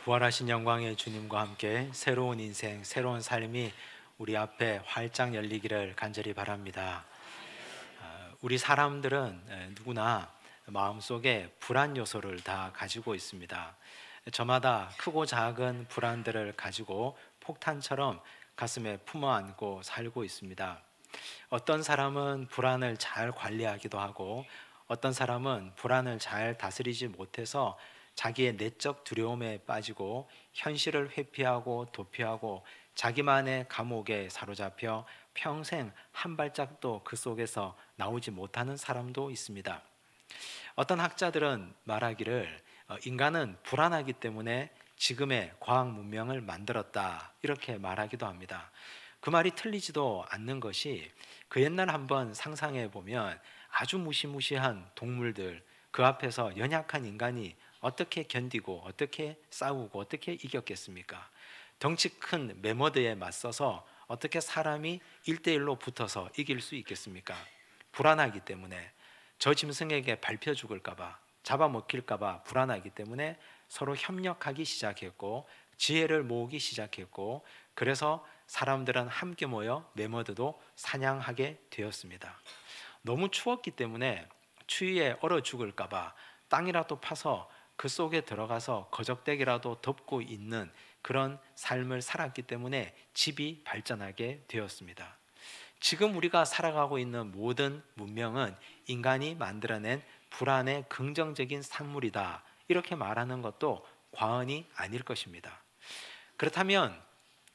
부활하신 영광의 주님과 함께 새로운 인생, 새로운 삶이 우리 앞에 활짝 열리기를 간절히 바랍니다. 우리 사람들은 누구나 마음속에 불안 요소를 다 가지고 있습니다. 저마다 크고 작은 불안들을 가지고 폭탄처럼 가슴에 품어 안고 살고 있습니다. 어떤 사람은 불안을 잘 관리하기도 하고 어떤 사람은 불안을 잘 다스리지 못해서 자기의 내적 두려움에 빠지고 현실을 회피하고 도피하고 자기만의 감옥에 사로잡혀 평생 한 발짝도 그 속에서 나오지 못하는 사람도 있습니다. 어떤 학자들은 말하기를 인간은 불안하기 때문에 지금의 과학 문명을 만들었다 이렇게 말하기도 합니다. 그 말이 틀리지도 않는 것이 그 옛날 한번 상상해 보면 아주 무시무시한 동물들 그 앞에서 연약한 인간이 어떻게 견디고 어떻게 싸우고 어떻게 이겼겠습니까? 덩치 큰 매머드에 맞서서 어떻게 사람이 1대1로 붙어서 이길 수 있겠습니까? 불안하기 때문에 저 짐승에게 밟혀 죽을까봐 잡아먹힐까봐 불안하기 때문에 서로 협력하기 시작했고 지혜를 모으기 시작했고 그래서 사람들은 함께 모여 매머드도 사냥하게 되었습니다. 너무 추웠기 때문에 추위에 얼어 죽을까봐 땅이라도 파서 그 속에 들어가서 거적대기라도 덮고 있는 그런 삶을 살았기 때문에 집이 발전하게 되었습니다. 지금 우리가 살아가고 있는 모든 문명은 인간이 만들어낸 불안의 긍정적인 산물이다 이렇게 말하는 것도 과언이 아닐 것입니다. 그렇다면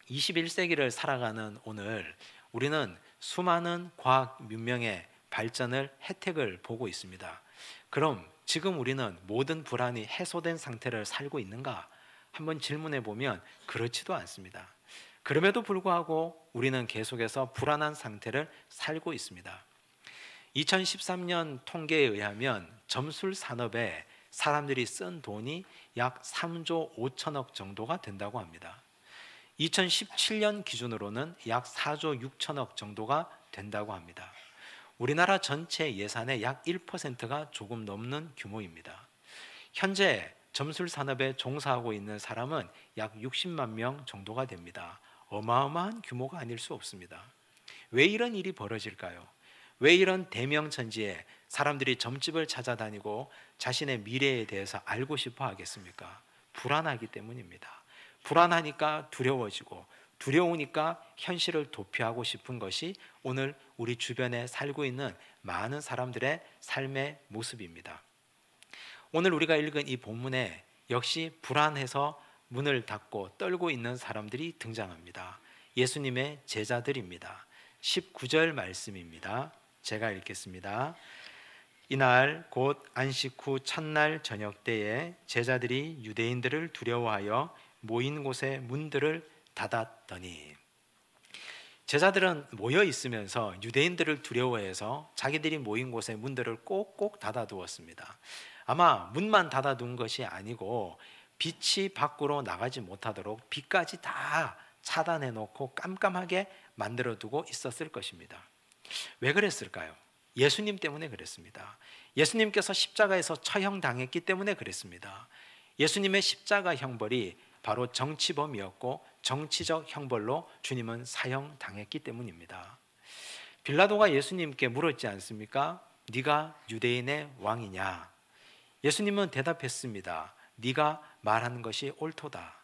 21세기를 살아가는 오늘 우리는 수많은 과학 문명의 발전을 혜택을 보고 있습니다. 그럼 지금 우리는 모든 불안이 해소된 상태를 살고 있는가? 한번 질문해 보면 그렇지도 않습니다. 그럼에도 불구하고 우리는 계속해서 불안한 상태를 살고 있습니다. 2013년 통계에 의하면 점술 산업에 사람들이 쓴 돈이 약 3조 5천억 정도가 된다고 합니다. 2017년 기준으로는 약 4조 6천억 정도가 된다고 합니다. 우리나라 전체 예산의 약 1%가 조금 넘는 규모입니다. 현재 점술 산업에 종사하고 있는 사람은 약 60만 명 정도가 됩니다. 어마어마한 규모가 아닐 수 없습니다. 왜 이런 일이 벌어질까요? 왜 이런 대명천지에 사람들이 점집을 찾아다니고 자신의 미래에 대해서 알고 싶어 하겠습니까? 불안하기 때문입니다. 불안하니까 두려워지고 두려우니까 현실을 도피하고 싶은 것이 오늘 우리 주변에 살고 있는 많은 사람들의 삶의 모습입니다. 오늘 우리가 읽은 이 본문에 역시 불안해서 문을 닫고 떨고 있는 사람들이 등장합니다. 예수님의 제자들입니다. 19절 말씀입니다. 제가 읽겠습니다. 이날 곧 안식 후 첫날 저녁 때에 제자들이 유대인들을 두려워하여 모인 곳의 문들을 닫았더니 제자들은 모여 있으면서 유대인들을 두려워해서 자기들이 모인 곳의 문들을 꼭꼭 닫아두었습니다. 아마 문만 닫아둔 것이 아니고 빛이 밖으로 나가지 못하도록 빛까지 다 차단해 놓고 깜깜하게 만들어 두고 있었을 것입니다. 왜 그랬을까요? 예수님 때문에 그랬습니다. 예수님께서 십자가에서 처형당했기 때문에 그랬습니다. 예수님의 십자가 형벌이 바로 정치범이었고 정치적 형벌로 주님은 사형당했기 때문입니다. 빌라도가 예수님께 물었지 않습니까? 네가 유대인의 왕이냐? 예수님은 대답했습니다. 네가 말하는 것이 옳도다.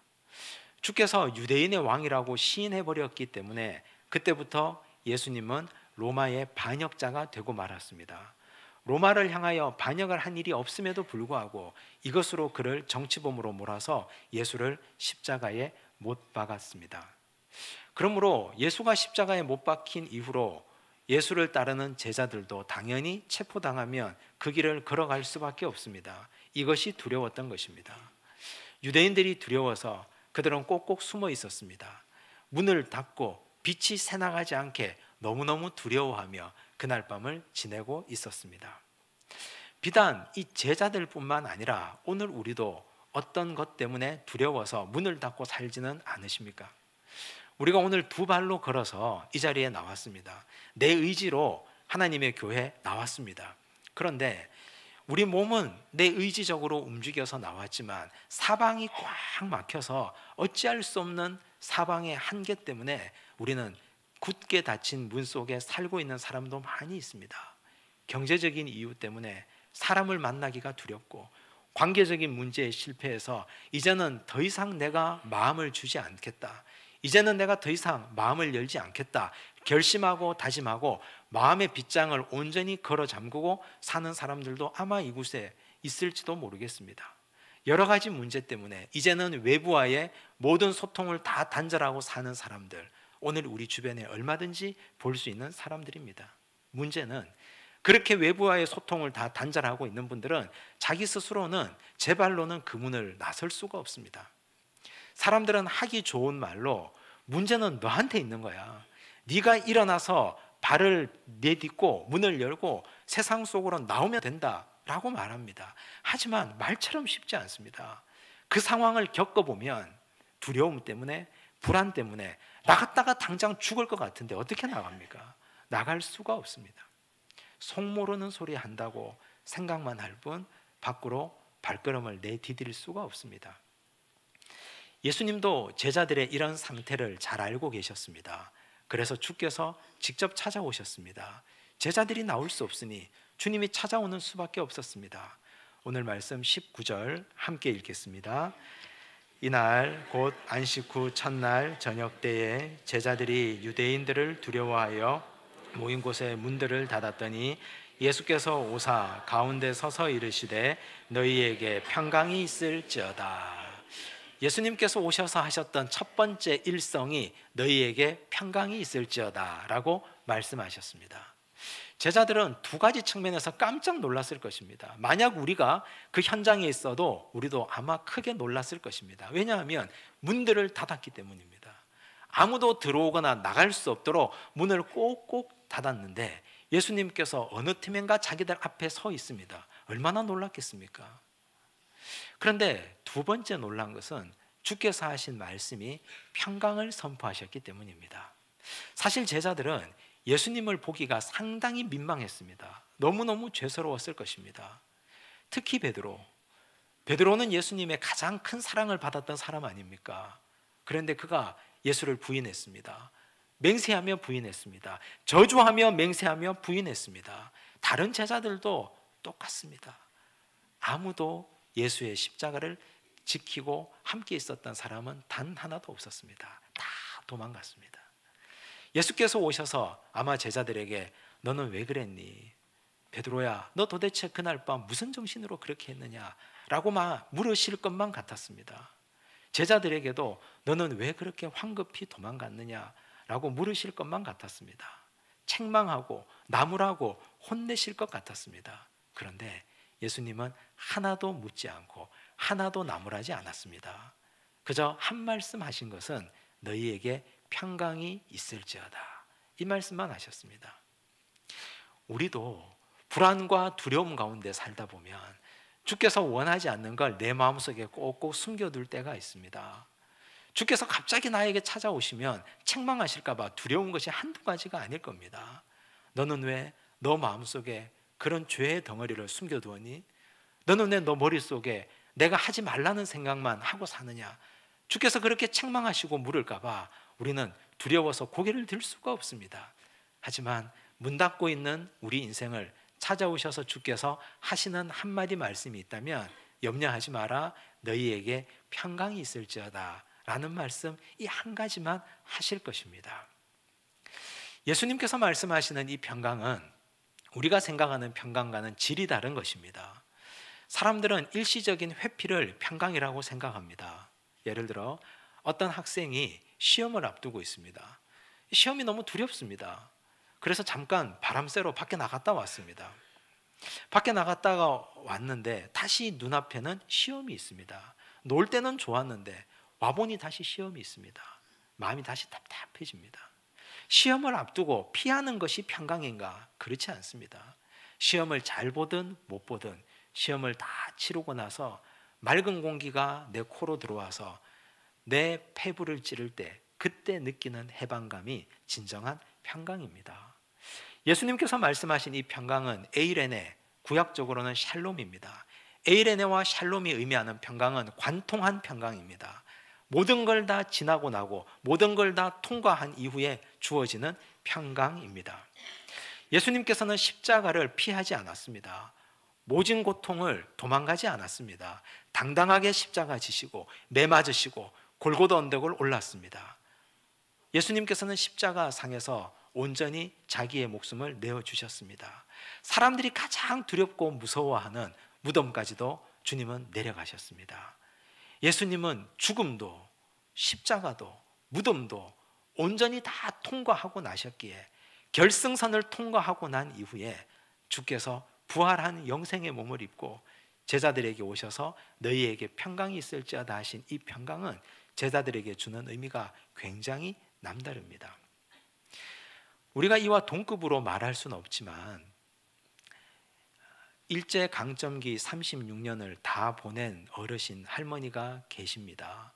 주께서 유대인의 왕이라고 시인해버렸기 때문에 그때부터 예수님은 로마의 반역자가 되고 말았습니다. 로마를 향하여 반역을 한 일이 없음에도 불구하고 이것으로 그를 정치범으로 몰아서 예수를 십자가에 못 박았습니다. 그러므로 예수가 십자가에 못 박힌 이후로 예수를 따르는 제자들도 당연히 체포당하면 그 길을 걸어갈 수밖에 없습니다. 이것이 두려웠던 것입니다. 유대인들이 두려워서 그들은 꼭꼭 숨어 있었습니다. 문을 닫고 빛이 새나가지 않게 너무너무 두려워하며 그날 밤을 지내고 있었습니다. 비단 이 제자들뿐만 아니라 오늘 우리도 어떤 것 때문에 두려워서 문을 닫고 살지는 않으십니까? 우리가 오늘 두 발로 걸어서 이 자리에 나왔습니다. 내 의지로 하나님의 교회에 나왔습니다. 그런데 우리 몸은 내 의지적으로 움직여서 나왔지만 사방이 꽉 막혀서 어찌할 수 없는 사방의 한계 때문에 우리는 굳게 닫힌 문 속에 살고 있는 사람도 많이 있습니다. 경제적인 이유 때문에 사람을 만나기가 두렵고, 관계적인 문제에 실패해서 이제는 더 이상 내가 마음을 주지 않겠다, 이제는 내가 더 이상 마음을 열지 않겠다 결심하고 다짐하고 마음의 빗장을 온전히 걸어 잠그고 사는 사람들도 아마 이곳에 있을지도 모르겠습니다. 여러 가지 문제 때문에 이제는 외부와의 모든 소통을 다 단절하고 사는 사람들, 오늘 우리 주변에 얼마든지 볼 수 있는 사람들입니다. 문제는 그렇게 외부와의 소통을 다 단절하고 있는 분들은 자기 스스로는 제 발로는 그 문을 나설 수가 없습니다. 사람들은 하기 좋은 말로 문제는 너한테 있는 거야, 네가 일어나서 발을 내딛고 문을 열고 세상 속으로 나오면 된다 라고 말합니다. 하지만 말처럼 쉽지 않습니다. 그 상황을 겪어보면 두려움 때문에, 불안 때문에 나갔다가 당장 죽을 것 같은데 어떻게 나갑니까? 나갈 수가 없습니다. 속 모르는 소리 한다고 생각만 할 뿐 밖으로 발걸음을 내디딜 수가 없습니다. 예수님도 제자들의 이런 상태를 잘 알고 계셨습니다. 그래서 주께서 직접 찾아오셨습니다. 제자들이 나올 수 없으니 주님이 찾아오는 수밖에 없었습니다. 오늘 말씀 19절 함께 읽겠습니다. 이날 곧 안식 후 첫날 저녁 때에 제자들이 유대인들을 두려워하여 모인 곳에 문들을 닫았더니 예수께서 오사 가운데 서서 이르시되 너희에게 평강이 있을지어다. 예수님께서 오셔서 하셨던 첫 번째 일성이 너희에게 평강이 있을지어다 라고 말씀하셨습니다. 제자들은 두 가지 측면에서 깜짝 놀랐을 것입니다. 만약 우리가 그 현장에 있어도 우리도 아마 크게 놀랐을 것입니다. 왜냐하면 문들을 닫았기 때문입니다. 아무도 들어오거나 나갈 수 없도록 문을 꼭꼭 닫았는데 예수님께서 어느 틈엔가 자기들 앞에 서 있습니다. 얼마나 놀랐겠습니까? 그런데 두 번째 놀란 것은 주께서 하신 말씀이 평강을 선포하셨기 때문입니다. 사실 제자들은 예수님을 보기가 상당히 민망했습니다. 너무너무 죄스러웠을 것입니다. 특히 베드로는 예수님의 가장 큰 사랑을 받았던 사람 아닙니까? 그런데 그가 예수를 부인했습니다. 맹세하며 부인했습니다. 저주하며 맹세하며 부인했습니다. 다른 제자들도 똑같습니다. 아무도 예수의 십자가를 지키고 함께 있었던 사람은 단 하나도 없었습니다. 다 도망갔습니다. 예수께서 오셔서 아마 제자들에게 너는 왜 그랬니? 베드로야, 너 도대체 그날 밤 무슨 정신으로 그렇게 했느냐? 라고 막 물으실 것만 같았습니다. 제자들에게도 너는 왜 그렇게 황급히 도망갔느냐? 라고 물으실 것만 같았습니다. 책망하고 나무라고 혼내실 것 같았습니다. 그런데 예수님은 하나도 묻지 않고 하나도 나무라지 않았습니다. 그저 한 말씀 하신 것은 너희에게 평강이 있을지어다, 이 말씀만 하셨습니다. 우리도 불안과 두려움 가운데 살다 보면 주께서 원하지 않는 걸 내 마음속에 꼭꼭 숨겨둘 때가 있습니다. 주께서 갑자기 나에게 찾아오시면 책망하실까 봐 두려운 것이 한두 가지가 아닐 겁니다. 너는 왜 너 마음속에 그런 죄의 덩어리를 숨겨두었니? 너는 왜 너 머릿속에 내가 하지 말라는 생각만 하고 사느냐? 주께서 그렇게 책망하시고 물을까 봐 우리는 두려워서 고개를 들 수가 없습니다. 하지만 문 닫고 있는 우리 인생을 찾아오셔서 주께서 하시는 한마디 말씀이 있다면 염려하지 마라, 너희에게 평강이 있을지어다 라는 말씀, 이 한 가지만 하실 것입니다. 예수님께서 말씀하시는 이 평강은 우리가 생각하는 평강과는 질이 다른 것입니다. 사람들은 일시적인 회피를 평강이라고 생각합니다. 예를 들어 어떤 학생이 시험을 앞두고 있습니다. 시험이 너무 두렵습니다. 그래서 잠깐 바람 쐬러 밖에 나갔다 왔습니다. 밖에 나갔다가 왔는데 다시 눈앞에는 시험이 있습니다. 놀 때는 좋았는데 와보니 다시 시험이 있습니다. 마음이 다시 답답해집니다. 시험을 앞두고 피하는 것이 평강인가? 그렇지 않습니다. 시험을 잘 보든 못 보든 시험을 다 치르고 나서 맑은 공기가 내 코로 들어와서 내 폐부를 찌를 때 그때 느끼는 해방감이 진정한 평강입니다. 예수님께서 말씀하신 이 평강은 에이레네, 구약적으로는 샬롬입니다. 에이레네와 샬롬이 의미하는 평강은 관통한 평강입니다. 모든 걸 다 지나고 나고 모든 걸 다 통과한 이후에 주어지는 평강입니다. 예수님께서는 십자가를 피하지 않았습니다. 모진 고통을 도망가지 않았습니다. 당당하게 십자가 지시고 매 맞으시고 골고다 언덕을 올랐습니다. 예수님께서는 십자가 상에서 온전히 자기의 목숨을 내어주셨습니다. 사람들이 가장 두렵고 무서워하는 무덤까지도 주님은 내려가셨습니다. 예수님은 죽음도 십자가도 무덤도 온전히 다 통과하고 나셨기에 결승선을 통과하고 난 이후에 주께서 부활한 영생의 몸을 입고 제자들에게 오셔서 너희에게 평강이 있을지어다 하신 이 평강은 제자들에게 주는 의미가 굉장히 남다릅니다. 우리가 이와 동급으로 말할 수는 없지만 일제강점기 36년을 다 보낸 어르신 할머니가 계십니다.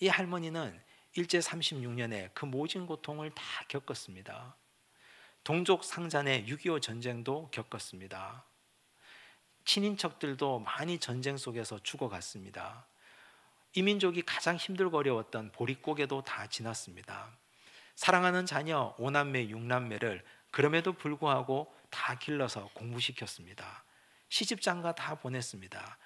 이 할머니는 일제 36년에 그 모진 고통을 다 겪었습니다. 동족 상잔의 6.25 전쟁도 겪었습니다. 친인척들도 많이 전쟁 속에서 죽어갔습니다. 이민족이 가장 힘들고 어려웠던 보릿고개도 다 지났습니다. 사랑하는 자녀 5남매 6남매를 그럼에도 불구하고 다 길러서 공부시켰습니다. 시집장가 다 보냈습니다.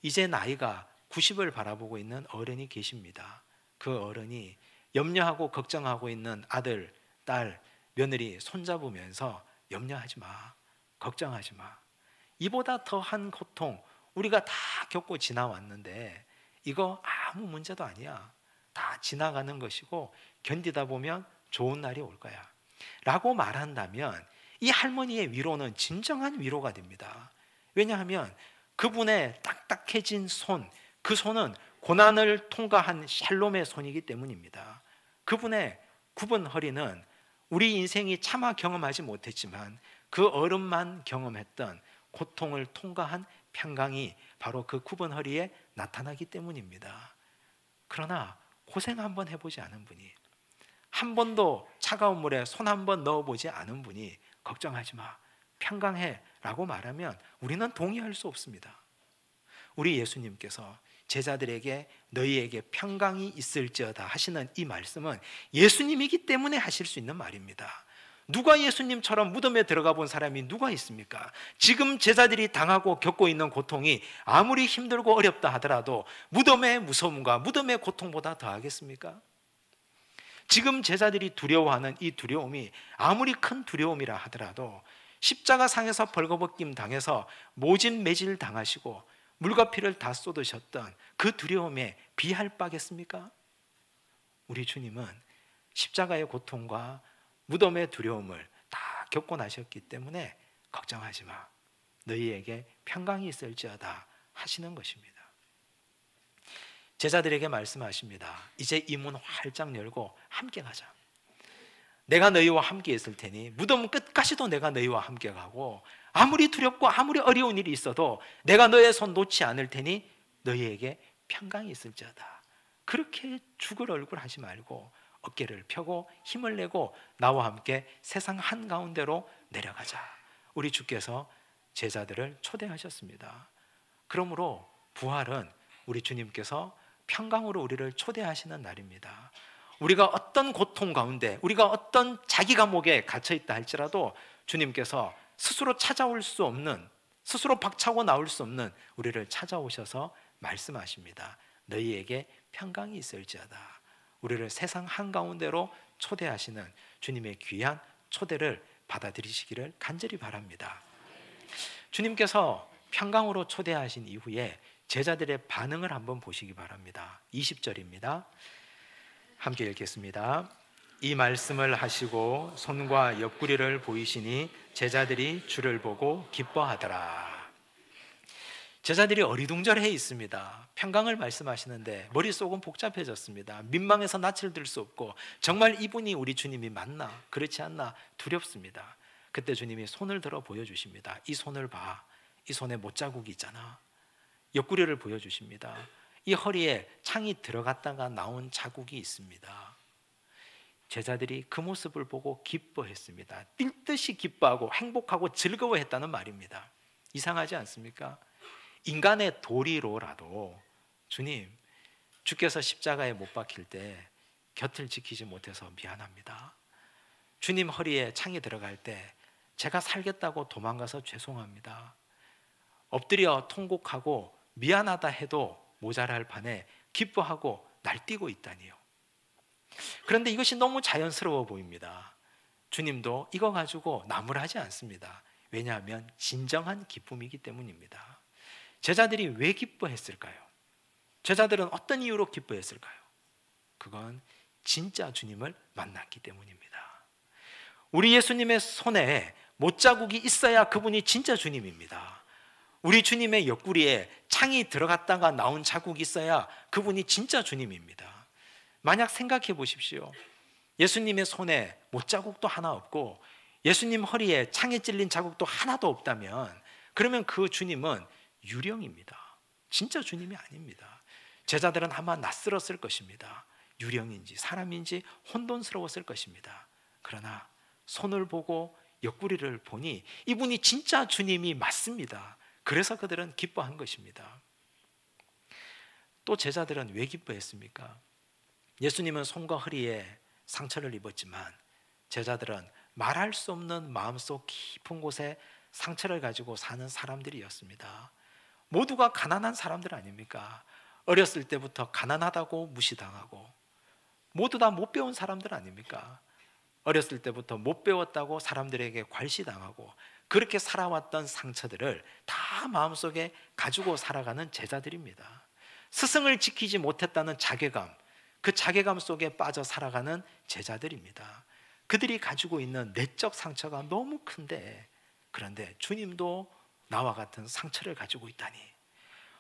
이제 나이가 90을 바라보고 있는 어른이 계십니다. 그 어른이 염려하고 걱정하고 있는 아들, 딸, 며느리 손잡으면서 염려하지 마, 걱정하지 마. 이보다 더한 고통 우리가 다 겪고 지나왔는데 이거 아무 문제도 아니야. 다 지나가는 것이고 견디다 보면 좋은 날이 올 거야 라고 말한다면 이 할머니의 위로는 진정한 위로가 됩니다. 왜냐하면 그분의 딱딱해진 손, 그 손은 고난을 통과한 샬롬의 손이기 때문입니다. 그분의 굽은 허리는 우리 인생이 차마 경험하지 못했지만 그 어른만 경험했던 고통을 통과한 평강이 바로 그 굽은 허리에 나타나기 때문입니다. 그러나 고생 한번 해보지 않은 분이, 한 번도 차가운 물에 손 한 번 넣어보지 않은 분이 걱정하지 마, 평강해 라고 말하면 우리는 동의할 수 없습니다. 우리 예수님께서 제자들에게 너희에게 평강이 있을지어다 하시는 이 말씀은 예수님이기 때문에 하실 수 있는 말입니다. 누가 예수님처럼 무덤에 들어가 본 사람이 누가 있습니까? 지금 제자들이 당하고 겪고 있는 고통이 아무리 힘들고 어렵다 하더라도 무덤의 무서움과 무덤의 고통보다 더하겠습니까? 지금 제자들이 두려워하는 이 두려움이 아무리 큰 두려움이라 하더라도 십자가 상에서 벌거벗김 당해서 모진 매질 당하시고 물과 피를 다 쏟으셨던 그 두려움에 비할 바겠습니까? 우리 주님은 십자가의 고통과 무덤의 두려움을 다 겪고 나셨기 때문에 걱정하지 마, 너희에게 평강이 있을지어다 하시는 것입니다. 제자들에게 말씀하십니다. 이제 이 문 활짝 열고 함께 가자. 내가 너희와 함께 있을 테니 무덤 끝까지도 내가 너희와 함께 가고 아무리 두렵고 아무리 어려운 일이 있어도 내가 너의 손 놓지 않을 테니 너희에게 평강이 있을지어다. 그렇게 죽을 얼굴 하지 말고 어깨를 펴고 힘을 내고 나와 함께 세상 한가운데로 내려가자. 우리 주께서 제자들을 초대하셨습니다. 그러므로 부활은 우리 주님께서 평강으로 우리를 초대하시는 날입니다. 우리가 어떤 고통 가운데, 우리가 어떤 자기 감옥에 갇혀있다 할지라도 주님께서 스스로 찾아올 수 없는, 스스로 박차고 나올 수 없는 우리를 찾아오셔서 말씀하십니다. 너희에게 평강이 있을지어다. 우리를 세상 한가운데로 초대하시는 주님의 귀한 초대를 받아들이시기를 간절히 바랍니다. 주님께서 평강으로 초대하신 이후에 제자들의 반응을 한번 보시기 바랍니다. 20절입니다. 함께 읽겠습니다. 이 말씀을 하시고 손과 옆구리를 보이시니 제자들이 주를 보고 기뻐하더라. 제자들이 어리둥절해 있습니다. 평강을 말씀하시는데 머릿속은 복잡해졌습니다. 민망해서 낯을 들 수 없고 정말 이분이 우리 주님이 맞나 그렇지 않나 두렵습니다. 그때 주님이 손을 들어 보여주십니다. 이 손을 봐. 이 손에 못자국이 있잖아. 옆구리를 보여주십니다. 이 허리에 창이 들어갔다가 나온 자국이 있습니다. 제자들이 그 모습을 보고 기뻐했습니다. 뛸 듯이 기뻐하고 행복하고 즐거워했다는 말입니다. 이상하지 않습니까? 인간의 도리로라도 주님, 주께서 십자가에 못 박힐 때 곁을 지키지 못해서 미안합니다. 주님 허리에 창이 들어갈 때 제가 살겠다고 도망가서 죄송합니다. 엎드려 통곡하고 미안하다 해도 모자랄 판에 기뻐하고 날뛰고 있다니요. 그런데 이것이 너무 자연스러워 보입니다. 주님도 이거 가지고 나무라지 않습니다. 왜냐하면 진정한 기쁨이기 때문입니다. 제자들이 왜 기뻐했을까요? 제자들은 어떤 이유로 기뻐했을까요? 그건 진짜 주님을 만났기 때문입니다. 우리 예수님의 손에 못자국이 있어야 그분이 진짜 주님입니다. 우리 주님의 옆구리에 창이 들어갔다가 나온 자국이 있어야 그분이 진짜 주님입니다. 만약 생각해 보십시오. 예수님의 손에 못자국도 하나 없고 예수님 허리에 창에 찔린 자국도 하나도 없다면 그러면 그 주님은 유령입니다. 진짜 주님이 아닙니다. 제자들은 아마 낯설었을 것입니다. 유령인지 사람인지 혼돈스러웠을 것입니다. 그러나 손을 보고 옆구리를 보니 이분이 진짜 주님이 맞습니다. 그래서 그들은 기뻐한 것입니다. 또 제자들은 왜 기뻐했습니까? 예수님은 손과 허리에 상처를 입었지만 제자들은 말할 수 없는 마음속 깊은 곳에 상처를 가지고 사는 사람들이었습니다. 모두가 가난한 사람들 아닙니까? 어렸을 때부터 가난하다고 무시당하고 모두 다 못 배운 사람들 아닙니까? 어렸을 때부터 못 배웠다고 사람들에게 괄시당하고 그렇게 살아왔던 상처들을 다 마음속에 가지고 살아가는 제자들입니다. 스승을 지키지 못했다는 자괴감, 그 자괴감 속에 빠져 살아가는 제자들입니다. 그들이 가지고 있는 내적 상처가 너무 큰데 그런데 주님도 나와 같은 상처를 가지고 있다니,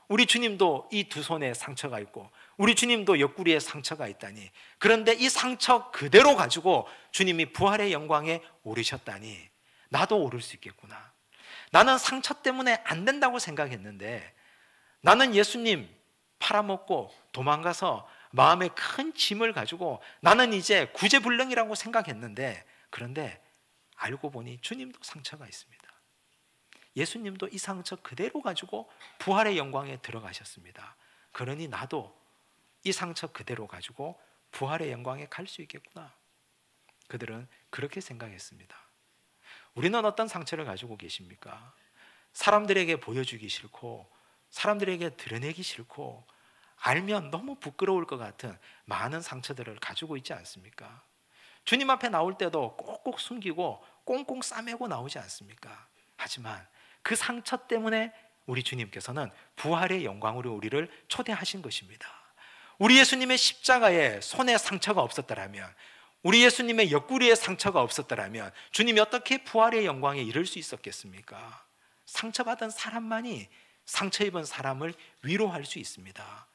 우리 주님도 이 두 손에 상처가 있고 우리 주님도 옆구리에 상처가 있다니, 그런데 이 상처 그대로 가지고 주님이 부활의 영광에 오르셨다니 나도 오를 수 있겠구나. 나는 상처 때문에 안 된다고 생각했는데 나는 예수님 팔아먹고 도망가서 마음에 큰 짐을 가지고 나는 이제 구제불능이라고 생각했는데 그런데 알고 보니 주님도 상처가 있습니다. 예수님도 이 상처 그대로 가지고 부활의 영광에 들어가셨습니다. 그러니 나도 이 상처 그대로 가지고 부활의 영광에 갈 수 있겠구나. 그들은 그렇게 생각했습니다. 우리는 어떤 상처를 가지고 계십니까? 사람들에게 보여주기 싫고 사람들에게 드러내기 싫고 알면 너무 부끄러울 것 같은 많은 상처들을 가지고 있지 않습니까? 주님 앞에 나올 때도 꼭꼭 숨기고 꽁꽁 싸매고 나오지 않습니까? 하지만 그 상처 때문에 우리 주님께서는 부활의 영광으로 우리를 초대하신 것입니다. 우리 예수님의 십자가에 손에 상처가 없었더라면, 우리 예수님의 옆구리에 상처가 없었더라면 주님이 어떻게 부활의 영광에 이를 수 있었겠습니까? 상처받은 사람만이 상처 입은 사람을 위로할 수 있습니다.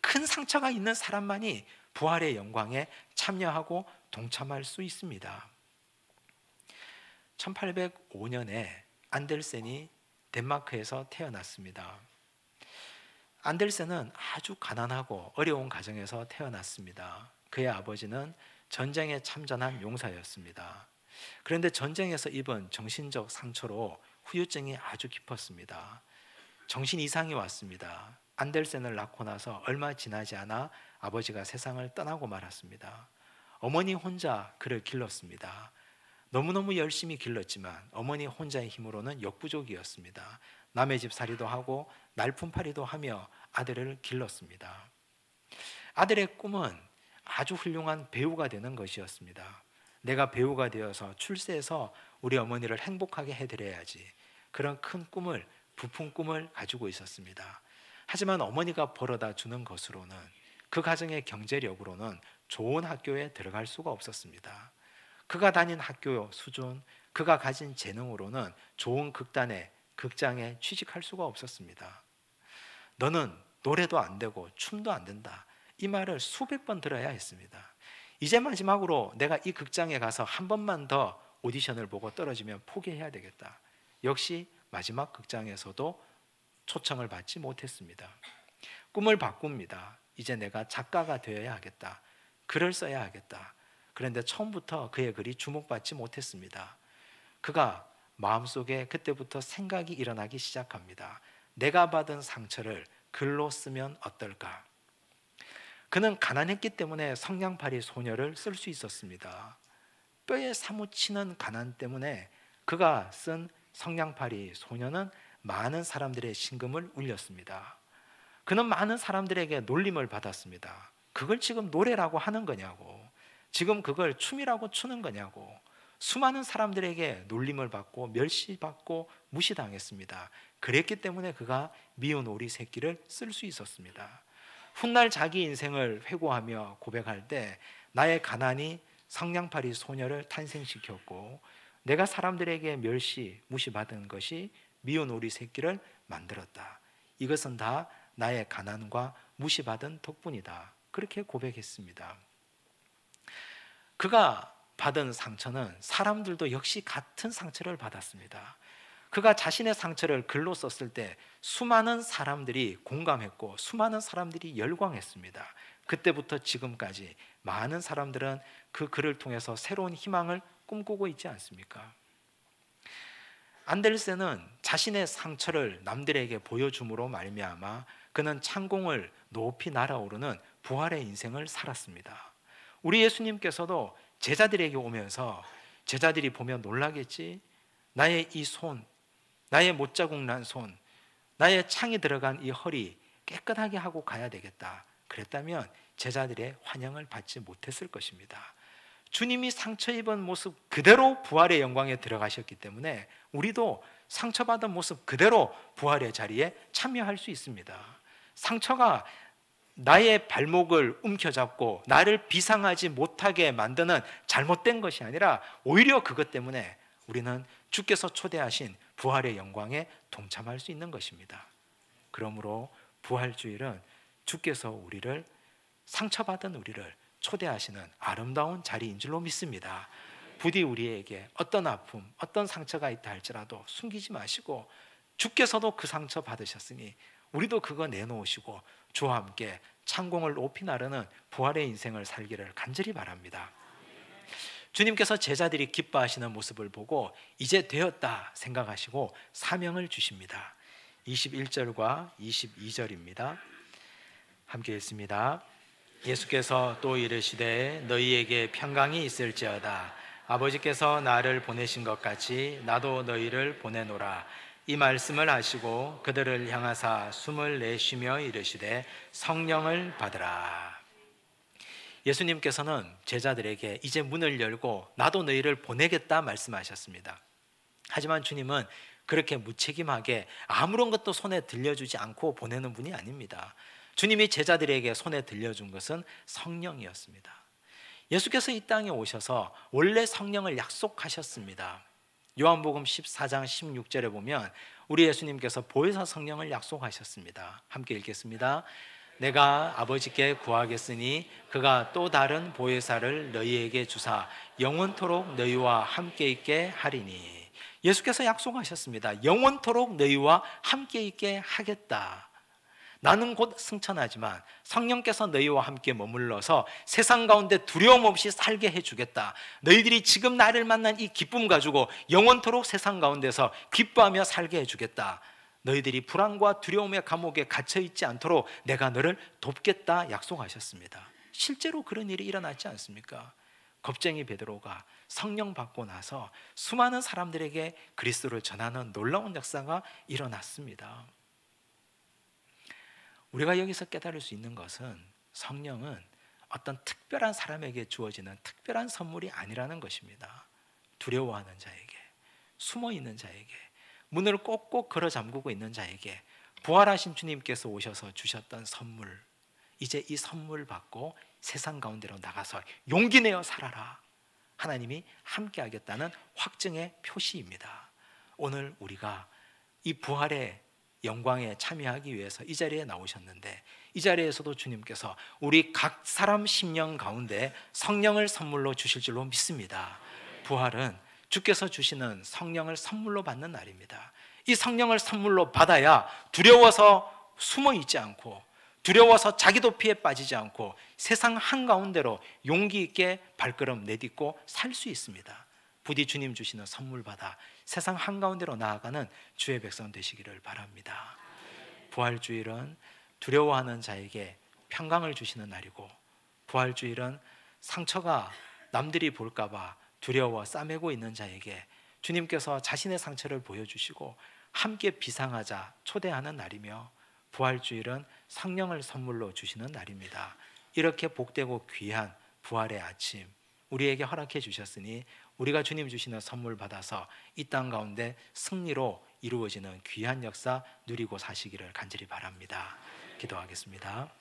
큰 상처가 있는 사람만이 부활의 영광에 참여하고 동참할 수 있습니다. 1805년에 안델센이 덴마크에서 태어났습니다. 안델센은 아주 가난하고 어려운 가정에서 태어났습니다. 그의 아버지는 전쟁에 참전한 용사였습니다. 그런데 전쟁에서 입은 정신적 상처로 후유증이 아주 깊었습니다. 정신 이상이 왔습니다. 안델센을 낳고 나서 얼마 지나지 않아 아버지가 세상을 떠나고 말았습니다. 어머니 혼자 그를 길렀습니다. 너무너무 열심히 길렀지만 어머니 혼자의 힘으로는 역부족이었습니다. 남의 집 살이도 하고 날품팔이도 하며 아들을 길렀습니다. 아들의 꿈은 아주 훌륭한 배우가 되는 것이었습니다. 내가 배우가 되어서 출세해서 우리 어머니를 행복하게 해드려야지, 그런 큰 꿈을, 부푼 꿈을 가지고 있었습니다. 하지만 어머니가 벌어다 주는 것으로는, 그 가정의 경제력으로는 좋은 학교에 들어갈 수가 없었습니다. 그가 다닌 학교 수준, 그가 가진 재능으로는 좋은 극장에 취직할 수가 없었습니다. 너는 노래도 안 되고 춤도 안 된다, 이 말을 수백 번 들어야 했습니다. 이제 마지막으로 내가 이 극장에 가서 한 번만 더 오디션을 보고 떨어지면 포기해야 되겠다. 역시 마지막 극장에서도 초청을 받지 못했습니다. 꿈을 바꿉니다. 이제 내가 작가가 되어야 하겠다. 글을 써야 하겠다. 그런데 처음부터 그의 글이 주목받지 못했습니다. 그가 마음속에 그때부터 생각이 일어나기 시작합니다. 내가 받은 상처를 글로 쓰면 어떨까? 그는 가난했기 때문에 성냥팔이 소녀를 쓸 수 있었습니다. 뼈에 사무치는 가난 때문에 그가 쓴 성냥팔이 소녀는 많은 사람들의 심금을 울렸습니다. 그는 많은 사람들에게 놀림을 받았습니다. 그걸 지금 노래라고 하는 거냐고, 지금 그걸 춤이라고 추는 거냐고. 수많은 사람들에게 놀림을 받고 멸시받고 무시당했습니다. 그랬기 때문에 그가 미운 오리 새끼를 쓸 수 있었습니다. 훗날 자기 인생을 회고하며 고백할 때 나의 가난이 성냥팔이 소녀를 탄생시켰고 내가 사람들에게 멸시 무시받은 것이 미운 오리 새끼를 만들었다. 이것은 다 나의 가난과 무시받은 덕분이다. 그렇게 고백했습니다. 그가 받은 상처는 사람들도 역시 같은 상처를 받았습니다. 그가 자신의 상처를 글로 썼을 때 수많은 사람들이 공감했고 수많은 사람들이 열광했습니다. 그때부터 지금까지 많은 사람들은 그 글을 통해서 새로운 희망을 꿈꾸고 있지 않습니까? 안데르센은 자신의 상처를 남들에게 보여줌으로 말미암아 그는 창공을 높이 날아오르는 부활의 인생을 살았습니다. 우리 예수님께서도 제자들에게 오면서 제자들이 보면 놀라겠지? 나의 이 손, 나의 못자국 난 손, 나의 창이 들어간 이 허리 깨끗하게 하고 가야 되겠다. 그랬다면 제자들의 환영을 받지 못했을 것입니다. 주님이 상처 입은 모습 그대로 부활의 영광에 들어가셨기 때문에 우리도 상처받은 모습 그대로 부활의 자리에 참여할 수 있습니다. 상처가 나의 발목을 움켜잡고 나를 비상하지 못하게 만드는 잘못된 것이 아니라 오히려 그것 때문에 우리는 주께서 초대하신 부활의 영광에 동참할 수 있는 것입니다. 그러므로 부활주일은 주께서 우리를, 상처받은 우리를 초대하시는 아름다운 자리인 줄로 믿습니다. 부디 우리에게 어떤 아픔, 어떤 상처가 있다 할지라도 숨기지 마시고 주께서도 그 상처 받으셨으니 우리도 그거 내놓으시고 주와 함께 창공을 높이 나르는 부활의 인생을 살기를 간절히 바랍니다. 주님께서 제자들이 기뻐하시는 모습을 보고 이제 되었다 생각하시고 사명을 주십니다. 21절과 22절입니다. 함께 읽습니다. 예수께서 또 이르시되 너희에게 평강이 있을지어다. 아버지께서 나를 보내신 것 같이 나도 너희를 보내노라. 이 말씀을 하시고 그들을 향하사 숨을 내쉬며 이르시되 성령을 받으라. 예수님께서는 제자들에게 이제 문을 열고 나도 너희를 보내겠다 말씀하셨습니다. 하지만 주님은 그렇게 무책임하게 아무런 것도 손에 들려주지 않고 보내는 분이 아닙니다. 주님이 제자들에게 손에 들려준 것은 성령이었습니다. 예수께서 이 땅에 오셔서 원래 성령을 약속하셨습니다. 요한복음 14장 16절에 보면 우리 예수님께서 보혜사 성령을 약속하셨습니다. 함께 읽겠습니다. 내가 아버지께 구하겠으니 그가 또 다른 보혜사를 너희에게 주사 영원토록 너희와 함께 있게 하리니. 예수께서 약속하셨습니다. 영원토록 너희와 함께 있게 하겠다. 나는 곧 승천하지만 성령께서 너희와 함께 머물러서 세상 가운데 두려움 없이 살게 해주겠다. 너희들이 지금 나를 만난 이 기쁨 가지고 영원토록 세상 가운데서 기뻐하며 살게 해주겠다. 너희들이 불안과 두려움의 감옥에 갇혀있지 않도록 내가 너를 돕겠다 약속하셨습니다. 실제로 그런 일이 일어났지 않습니까? 겁쟁이 베드로가 성령 받고 나서 수많은 사람들에게 그리스도를 전하는 놀라운 역사가 일어났습니다. 우리가 여기서 깨달을 수 있는 것은 성령은 어떤 특별한 사람에게 주어지는 특별한 선물이 아니라는 것입니다. 두려워하는 자에게, 숨어있는 자에게, 문을 꼭꼭 걸어 잠그고 있는 자에게 부활하신 주님께서 오셔서 주셨던 선물, 이제 이 선물 받고 세상 가운데로 나가서 용기 내어 살아라. 하나님이 함께 하겠다는 확증의 표시입니다. 오늘 우리가 이 부활의 영광에 참여하기 위해서 이 자리에 나오셨는데 이 자리에서도 주님께서 우리 각 사람 심령 가운데 성령을 선물로 주실 줄로 믿습니다. 부활은 주께서 주시는 성령을 선물로 받는 날입니다. 이 성령을 선물로 받아야 두려워서 숨어 있지 않고 두려워서 자기 도피에 빠지지 않고 세상 한가운데로 용기 있게 발걸음 내딛고 살 수 있습니다. 부디 주님 주시는 선물 받아 세상 한가운데로 나아가는 주의 백성 되시기를 바랍니다. 부활주일은 두려워하는 자에게 평강을 주시는 날이고, 부활주일은 상처가 남들이 볼까봐 두려워 싸매고 있는 자에게 주님께서 자신의 상처를 보여주시고 함께 비상하자 초대하는 날이며, 부활주일은 성령을 선물로 주시는 날입니다. 이렇게 복되고 귀한 부활의 아침 우리에게 허락해 주셨으니 우리가 주님 주시는 선물 받아서 이 땅 가운데 승리로 이루어지는 귀한 역사 누리고 사시기를 간절히 바랍니다. 기도하겠습니다.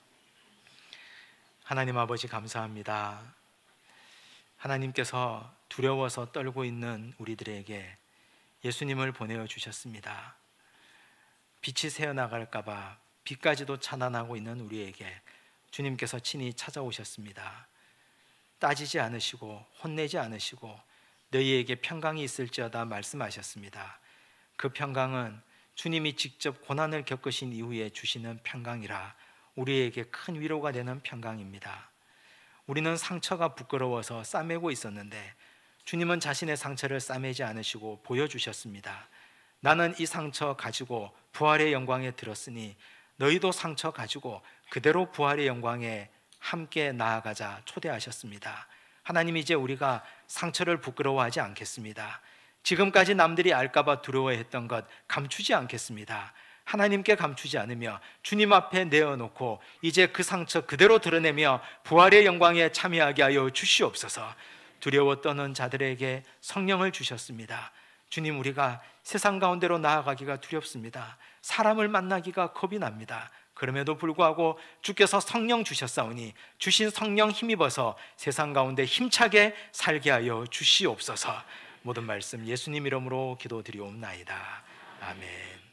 하나님 아버지, 감사합니다. 하나님께서 두려워서 떨고 있는 우리들에게 예수님을 보내어 주셨습니다. 빛이 새어나갈까 봐 빛까지도 차단하고 있는 우리에게 주님께서 친히 찾아오셨습니다. 따지지 않으시고 혼내지 않으시고 너희에게 평강이 있을지어다 말씀하셨습니다. 그 평강은 주님이 직접 고난을 겪으신 이후에 주시는 평강이라 우리에게 큰 위로가 되는 평강입니다. 우리는 상처가 부끄러워서 싸매고 있었는데 주님은 자신의 상처를 싸매지 않으시고 보여주셨습니다. 나는 이 상처 가지고 부활의 영광에 들었으니 너희도 상처 가지고 그대로 부활의 영광에 함께 나아가자 초대하셨습니다. 하나님, 이제 우리가 상처를 부끄러워하지 않겠습니다. 지금까지 남들이 알까봐 두려워했던 것 감추지 않겠습니다. 하나님께 감추지 않으며 주님 앞에 내어놓고 이제 그 상처 그대로 드러내며 부활의 영광에 참여하게 하여 주시옵소서. 두려워 떠는 자들에게 성령을 주셨습니다. 주님, 우리가 세상 가운데로 나아가기가 두렵습니다. 사람을 만나기가 겁이 납니다. 그럼에도 불구하고 주께서 성령 주셨사오니 주신 성령 힘입어서 세상 가운데 힘차게 살게 하여 주시옵소서. 모든 말씀 예수님 이름으로 기도드리옵나이다. 아멘.